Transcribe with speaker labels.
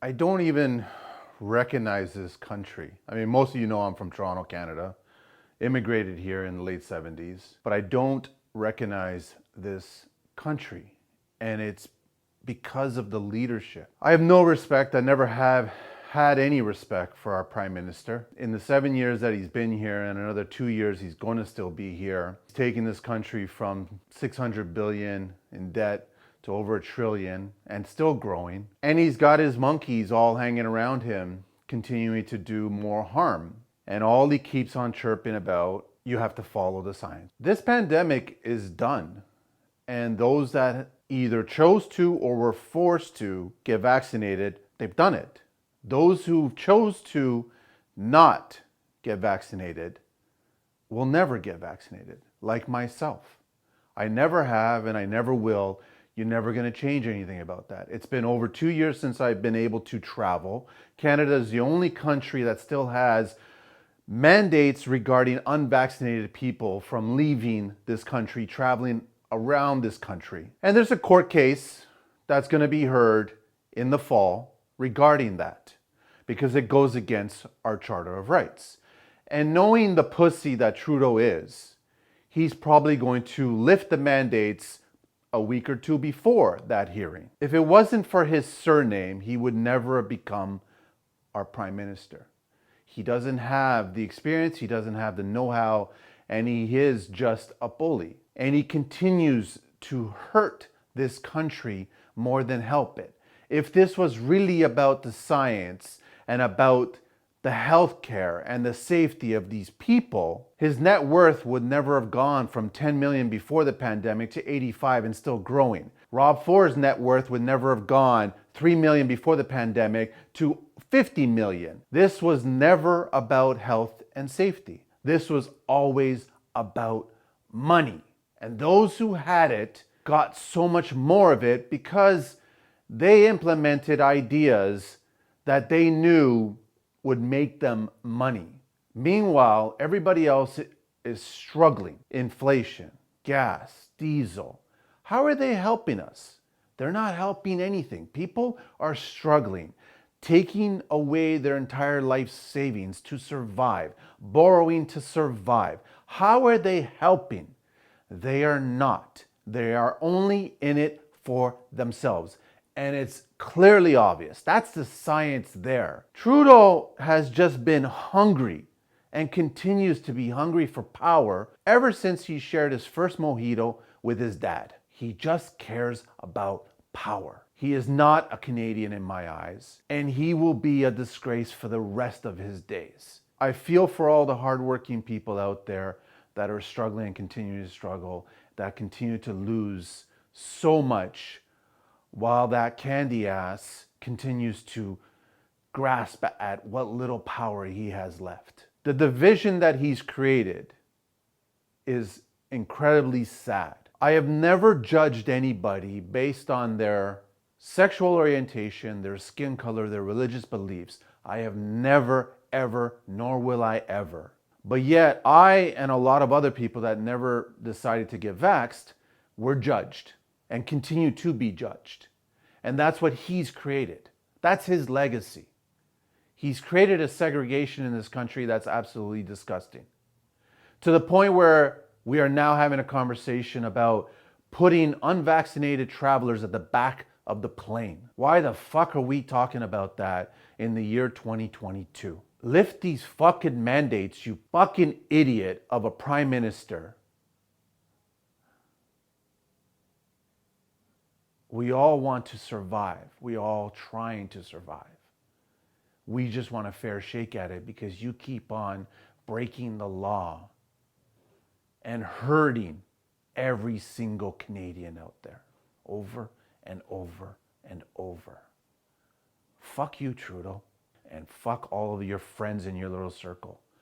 Speaker 1: I don't even recognize this country. I mean, most of you know I'm from Toronto, Canada. Immigrated here in the late 70s, but I don't recognize this country. And it's because of the leadership. I have no respect. I never have had any respect for our Prime Minister. In the 7 years that he's been here, and another 2 years he's going to still be here, he's taking this country from 600 billion in debt to over $1 trillion and still growing. And he's got his monkeys all hanging around him, continuing to do more harm. And all he keeps on chirping about, you have to follow the science. This pandemic is done. And those that either chose to or were forced to get vaccinated, they've done it. Those who chose to not get vaccinated will never get vaccinated, like myself. I never have and I never will. You're never going to change anything about that. It's been over 2 years since I've been able to travel. Canada is the only country that still has mandates regarding unvaccinated people from leaving this country, traveling around this country. And there's a court case that's going to be heard in the fall regarding that, because it goes against our Charter of Rights. And knowing the pussy that Trudeau is, he's probably going to lift the mandates a week or two before that hearing. If it wasn't for his surname, he would never have become our Prime Minister. He doesn't have the experience, he doesn't have the know-how, and he is just a bully. And he continues to hurt this country more than help it. If this was really about the science and about the healthcare and the safety of these people, his net worth would never have gone from 10 million before the pandemic to 85 and still growing. Rob Ford's net worth would never have gone 3 million before the pandemic to 50 million. This was never about health and safety. This was always about money. And those who had it got so much more of it because they implemented ideas that they knew would make them money. Meanwhile, everybody else is struggling. Inflation, gas, diesel. How are they helping us? They're not helping anything. People are struggling, taking away their entire life savings to survive, borrowing to survive. How are they helping? They are not. They are only in it for themselves. And it's clearly obvious. That's the science there. Trudeau has just been hungry and continues to be hungry for power ever since he shared his first mojito with his dad. He just cares about power. He is not a Canadian in my eyes, and he will be a disgrace for the rest of his days. I feel for all the hardworking people out there that are struggling and continue to struggle, that continue to lose so much, while that candy ass continues to grasp at what little power he has left. The division that he's created is incredibly sad. I have never judged anybody based on their sexual orientation, their skin color, their religious beliefs. I have never, ever, nor will I ever. But yet, I and a lot of other people that never decided to get vaxxed were judged and continue to be judged. And that's what he's created. That's his legacy. He's created a segregation in this country that's absolutely disgusting. To the point where we are now having a conversation about putting unvaccinated travelers at the back of the plane. Why the fuck are we talking about that in the year 2022? Lift these fucking mandates, you fucking idiot of a prime minister. We all want to survive. We all trying to survive. We just want a fair shake at it because you keep on breaking the law and hurting every single Canadian out there over and over and over. Fuck you, Trudeau, and fuck all of your friends in your little circle.